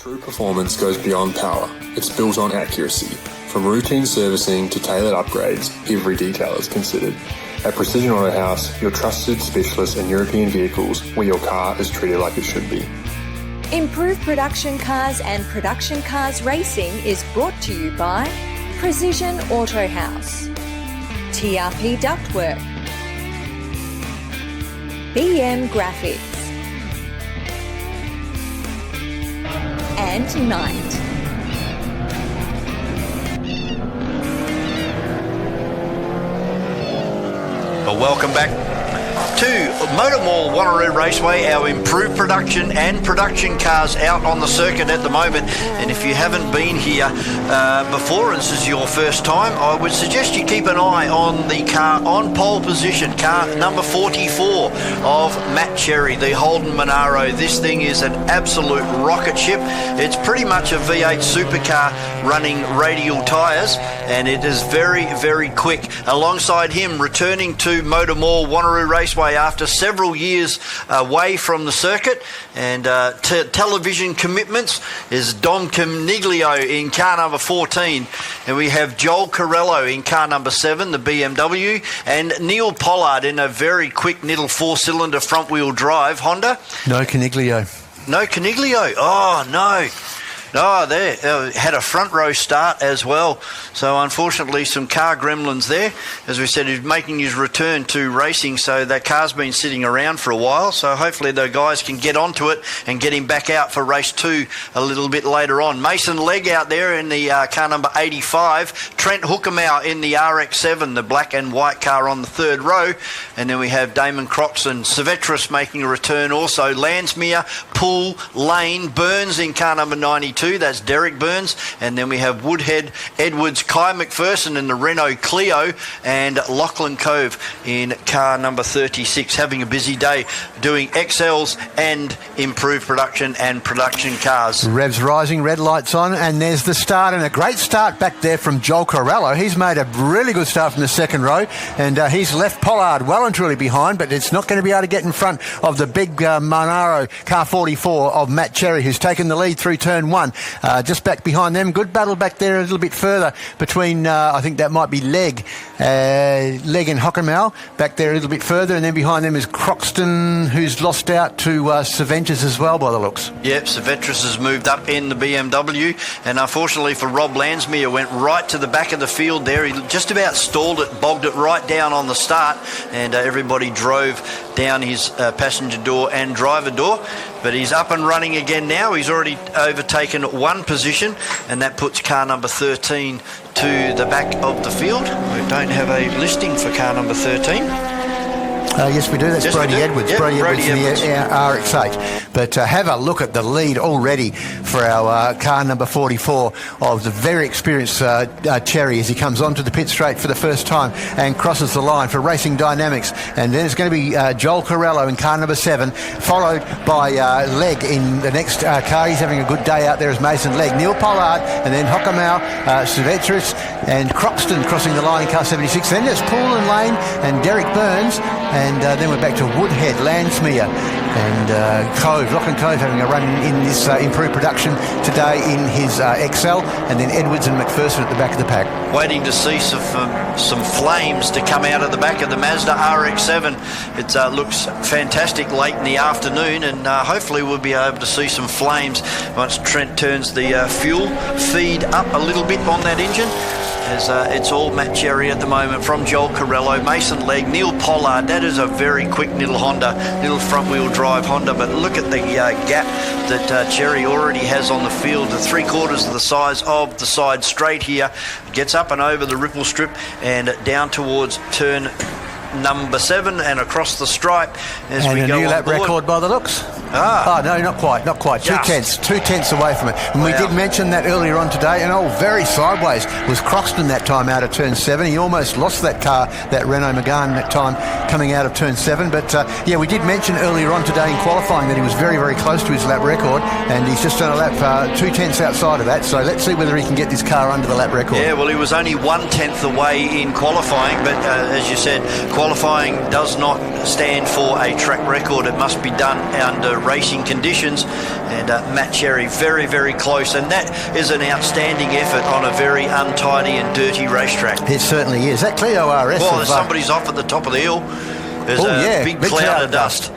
True performance goes beyond power. It's built on accuracy. From routine servicing to tailored upgrades, every detail is considered. At Precision Auto House, your trusted specialist in European vehicles, where your car is treated like it should be. Improved Production Cars and Production Cars Racing is brought to you by Precision Auto House, TRP Ductwork, BM Graphics, and Knight. Well, welcome back to Motormall Wanneroo Raceway, our improved production and production cars out on the circuit at the moment. And if you haven't been here before and this is your first time, I would suggest you keep an eye on the car on pole position, car number 44 of Matt Cherry, the Holden Monaro. This thing is an absolute rocket ship. It's pretty much a V8 supercar running radial tyres, and it is very, very quick. Alongside him, returning to Motormall Wanneroo Raceway after several years away from the circuit and television commitments, is Dom Caniglio in car number 14, and we have Joel Corello in car number 7, the BMW, and Neil Pollard in a very quick little 4-cylinder front-wheel drive Honda. No Caniglio. No Caniglio. Oh, no. Oh, there. Had a front row start as well. So, unfortunately, some car gremlins there. As we said, he's making his return to racing, so that car's been sitting around for a while. So, hopefully, the guys can get onto it and get him back out for race 2 a little bit later on. Mason Legg out there in the car number 85. Trent Hookemow in the RX-7, the black and white car on the third row. And then we have Damon Croxton, Silvestris making a return also. Landsmere, Poole, Lane, Burns in car number 92. That's Derek Burns. And then we have Woodhead, Edwards, Kai McPherson in the Renault Clio, and Lachlan Cove in car number 36. Having a busy day doing XLs and improved production and production cars. Revs rising, red lights on, and there's the start, and a great start back there from Joel Corello. He's made a really good start from the second row, and he's left Pollard well and truly behind, but it's not going to be able to get in front of the big Monaro car 44 of Matt Cherry, who's taken the lead through turn 1. Just back behind them. Good battle back there a little bit further between, I think that might be Legg and Hockenmau back there a little bit further, and then behind them is Croxton, who's lost out to Silvestris as well by the looks. Yep, Silvestris has moved up in the BMW, and unfortunately for Rob Landsmere, went right to the back of the field there. He just about stalled it, bogged it right down on the start, and everybody drove down his passenger door and driver door. But he's up and running again now. He's already overtaken one position, and that puts car number 13 to the back of the field. We don't have a listing for car number 13. Yes, we do. That's yes, Brody Edwards. Yep, Brody Edwards in the RX-8. But have a look at the lead already for our car number 44 of the very experienced Cherry as he comes onto the pit straight for the first time and crosses the line for Racing Dynamics. And then it's going to be Joel Corello in car number 7, followed by Legg in the next car. He's having a good day out there as Mason Legg. Neil Pollard, and then Hockenmau, Silvestris, and Croxton crossing the line in car 76. Then there's Poole and Lane and Derek Burns. And then we're back to Woodhead, Landsmere, and Cove. Lachlan Cove having a run in this improved production today in his XL, and then Edwards and McPherson at the back of the pack. Waiting to see some flames to come out of the back of the Mazda RX-7. It looks fantastic late in the afternoon, and hopefully we'll be able to see some flames once Trent turns the fuel feed up a little bit on that engine. As it's all Matt Cherry at the moment from Joel Corello, Mason Legg, Neil Pollard. That is a very quick little Honda, little front-wheel drive Honda. But look at the gap that Cherry already has on the field, the 3/4 of the size of the side straight here. Gets up and over the ripple strip and down towards turn number 7 and across the stripe as and we go a new lap board. record by the looks. Oh, no, not quite. Two tenths away from it. And we did mention that earlier on today, and very sideways was Croxton that time out of turn 7. He almost lost that car, that Renault Megane that time coming out of turn 7. But yeah, we did mention earlier on today in qualifying that he was very, very close to his lap record, and he's just done a lap 2 tenths outside of that. So let's see whether he can get this car under the lap record. Yeah, well, he was only 1/10 away in qualifying, but as you said, qualifying does not stand for a track record. It must be done under racing conditions. And Matt Cherry very, very close. And that is an outstanding effort on a very untidy and dirty racetrack. It certainly is. That Clio RS. Well, somebody's off at the top of the hill. There's a big cloud of dust.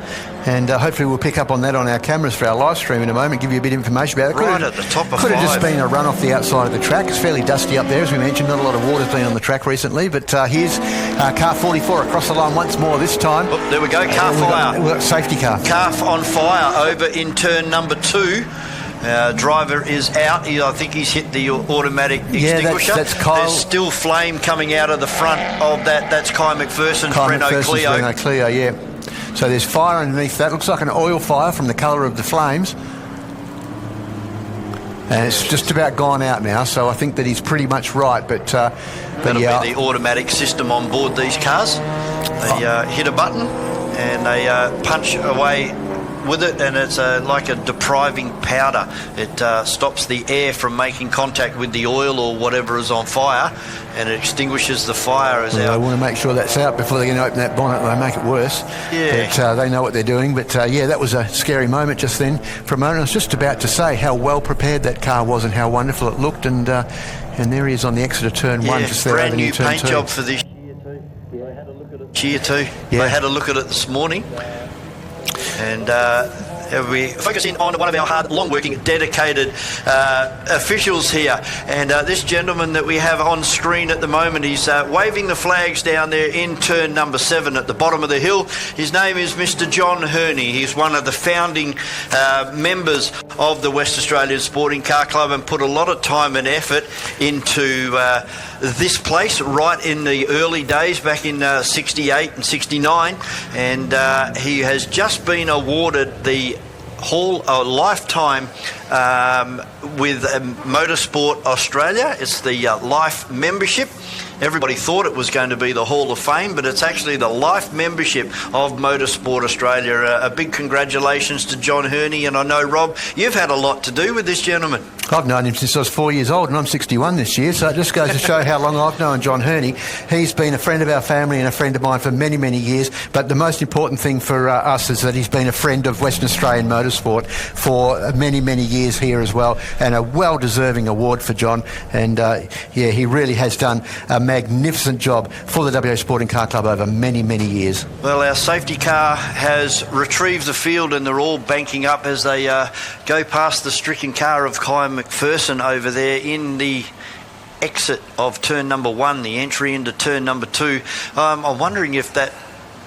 And hopefully we'll pick up on that on our cameras for our live stream in a moment, give you a bit of information about it. Right at the top of Could have just 5. been a run off the outside of the track. It's fairly dusty up there, as we mentioned. Not a lot of water's been on the track recently. But here's car 44 across the line once more this time. Oh, there we go, car fire. We've got safety car. Car on fire over in turn number 2. Driver is out. I think he's hit the automatic extinguisher. That's Kyle. There's still flame coming out of the front of that. That's Kai McPherson's Renault Clio. Renault Clio, yeah. So there's fire underneath that. Looks like an oil fire from the colour of the flames. And it's just about gone out now, so I think that he's pretty much right. But that'll be the automatic system on board these cars. They hit a button and they punch away with it, and it's like a depriving powder. It stops the air from making contact with the oil or whatever is on fire, and it extinguishes the fire. I want to make sure that's out before they're going to open that bonnet and they make it worse. Yeah. But they know what they're doing. But yeah, that was a scary moment just then for a moment. I was just about to say how well prepared that car was and how wonderful it looked, and there he is on the exit of turn 1. Just there, brand new turn paint 2. job for this year too. Yeah. They had a look at it this morning. And we focus in on one of our hard, long-working, dedicated officials here. And this gentleman that we have on screen at the moment, he's waving the flags down there in turn number 7 at the bottom of the hill. His name is Mr. John Herney. He's one of the founding members of the West Australian Sporting Car Club and put a lot of time and effort into this place right in the early days back in 68 and 69, and he has just been awarded the lifetime with Motorsport Australia. It's the life membership. Everybody thought it was going to be the Hall of Fame, but it's actually the life membership of Motorsport Australia. A big congratulations to John Herney, and I know, Rob, you've had a lot to do with this gentleman. I've known him since I was 4 years old, and I'm 61 this year, so it just goes to show how long I've known John Herney. He's been a friend of our family and a friend of mine for many, many years, but the most important thing for us is that he's been a friend of Western Australian motorsport for many, many years here as well, and a well-deserving award for John. And yeah, he really has done a magnificent job for the WA Sporting Car Club over many, many years. Well, our safety car has retrieved the field, and they're all banking up as they go past the stricken car of Kai McPherson over there in the exit of turn number 1, the entry into turn number 2. I'm wondering if that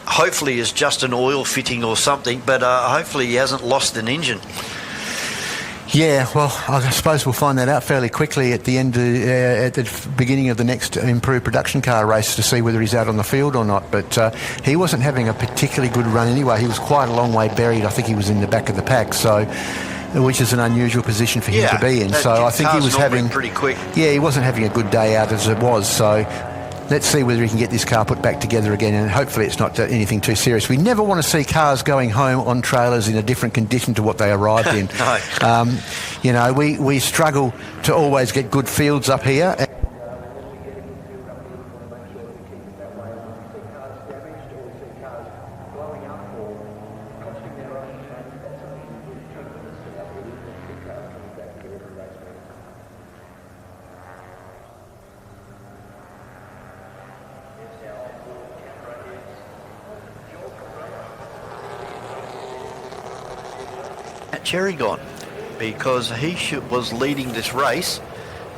hopefully is just an oil fitting or something, but hopefully he hasn't lost an engine. Yeah, well, I suppose we'll find that out fairly quickly at the end, at the beginning of the next improved production car race to see whether he's out on the field or not. But he wasn't having a particularly good run anyway. He was quite a long way buried. I think he was in the back of the pack, so which is an unusual position for him to be in. So I think he was having pretty quick. Yeah, he wasn't having a good day out as it was. So let's see whether he can get this car put back together again, and hopefully it's not anything too serious. We never want to see cars going home on trailers in a different condition to what they arrived in. No. You know, we struggle to always get good fields up here. Cherry gone because he was leading this race,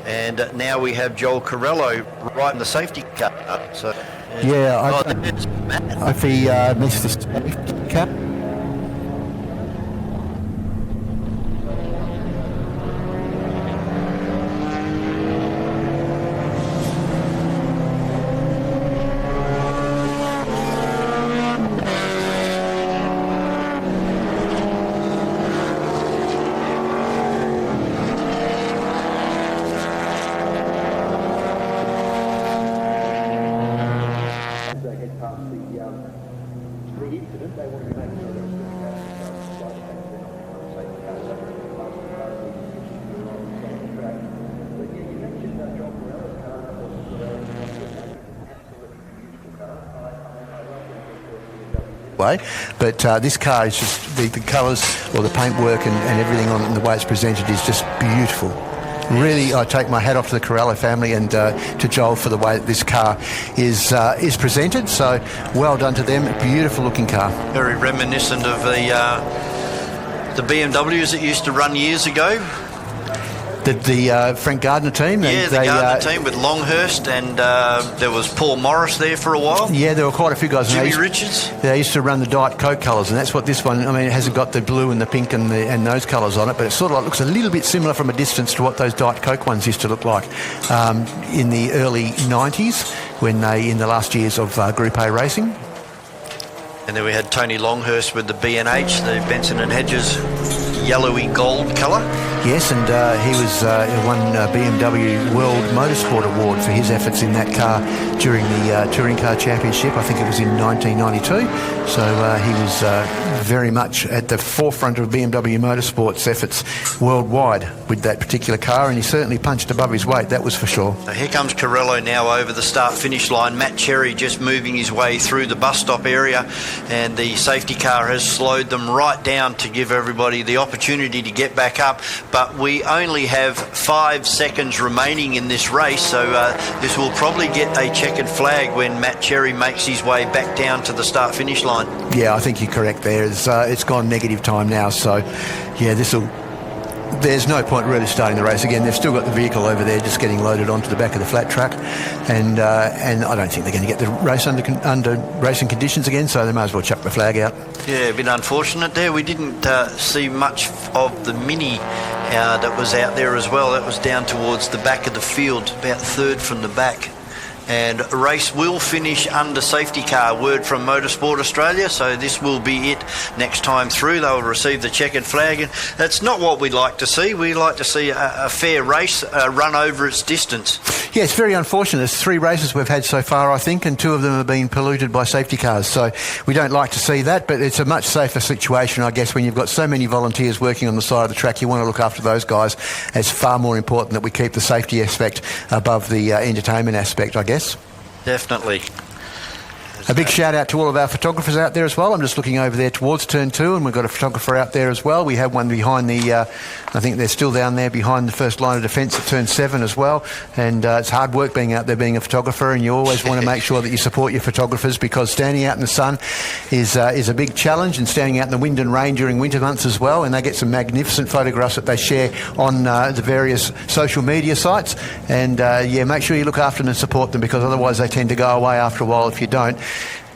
and now we have Joel Corello right in the safety car. So yeah, there's Matt. if he missed this safety car. way. But this car is just, the colours or the paintwork and everything on it and the way it's presented is just beautiful. Really, I take my hat off to the Corello family and to Joel for the way that this car is presented. So well done to them. Beautiful looking car. Very reminiscent of the BMWs that used to run years ago. The Frank Gardner team. The Gardner team with Longhurst, and there was Paul Morris there for a while. Yeah, there were quite a few guys. Jimmy Richards. They used to run the Diet Coke colours, and that's what this one, I mean, it hasn't got the blue and the pink and those colours on it, but it sort of like looks a little bit similar from a distance to what those Diet Coke ones used to look like in the early 90s, when in the last years of Group A racing. And then we had Tony Longhurst with the B&H, the Benson and Hedges yellowy gold colour. Yes, and he won BMW World Motorsport Award for his efforts in that car during the Touring Car Championship. I think it was in 1992. So he was very much at the forefront of BMW Motorsport's efforts worldwide with that particular car, and he certainly punched above his weight, that was for sure. So here comes Corello now over the start-finish line. Matt Cherry just moving his way through the bus stop area, and the safety car has slowed them right down to give everybody the opportunity to get back up. But we only have 5 seconds remaining in this race, so this will probably get a checkered flag when Matt Cherry makes his way back down to the start-finish line. Yeah, I think you're correct there. It's gone negative time now, so yeah, there's no point really starting the race again. They've still got the vehicle over there just getting loaded onto the back of the flat track, and I don't think they're going to get the race under racing conditions again, so they might as well chuck the flag out. Yeah, a bit unfortunate there. We didn't see much of the Mini that was out there as well. That was down towards the back of the field, about third from the back. And a race will finish under safety car, word from Motorsport Australia, so this will be it next time through. They will receive the checkered flag, and that's not what we'd like to see. We like to see a fair race run over its distance. Yeah, it's very unfortunate. There's 3 races we've had so far, I think, and 2 of them have been polluted by safety cars, so we don't like to see that, but it's a much safer situation, I guess, when you've got so many volunteers working on the side of the track. You want to look after those guys. It's far more important that we keep the safety aspect above the entertainment aspect, I guess. Definitely. A big shout out to all of our photographers out there as well. I'm just looking over there towards turn 2, and we've got a photographer out there as well. We have one behind I think they're still down there behind the first line of defence at turn 7 as well. And it's hard work being out there being a photographer, and you always want to make sure that you support your photographers, because standing out in the sun is a big challenge, and standing out in the wind and rain during winter months as well. And they get some magnificent photographs that they share on the various social media sites. And yeah, make sure you look after them and support them, because otherwise they tend to go away after a while if you don't.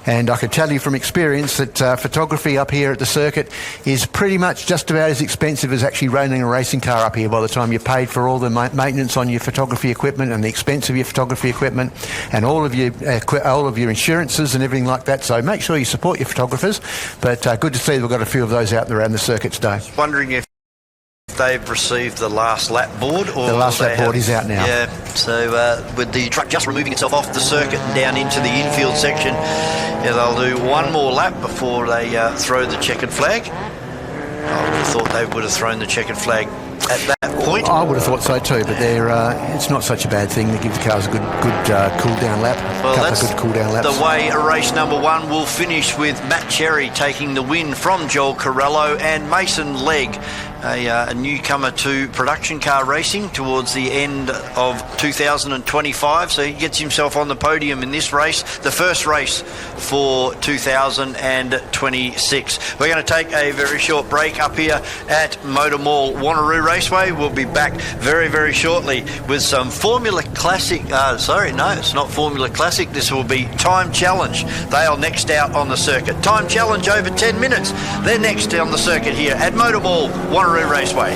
And I can tell you from experience that photography up here at the circuit is pretty much just about as expensive as actually running a racing car up here by the time you're paid for all the maintenance on your photography equipment and the expense of your photography equipment and all of your insurances and everything like that. So make sure you support your photographers. But good to see we've got a few of those out there around the circuit today. Wondering if they've received the last lap board, or the last lap board is out now. Yeah, so with the truck just removing itself off the circuit and down into the infield section, yeah, they'll do one more lap before they throw the checkered flag. I would have thought they would have thrown the checkered flag at that point. I would have thought so too, but it's not such a bad thing to give the cars a good cool down lap. Well, that's good cool down laps. The way race number 1 will finish, with Matt Cherry taking the win from Joel Corello and Mason Legg, a newcomer to production car racing towards the end of 2025. So he gets himself on the podium in this race, the first race for 2026. We're going to take a very short break up here at Motormall Wanneroo Raceway. We'll be back very, very shortly with some Formula Classic. Sorry, no, it's not Formula Classic. This will be Time Challenge. They are next out on the circuit. Time Challenge over 10 minutes. They're next on the circuit here at Motormall Wanneroo Raceway.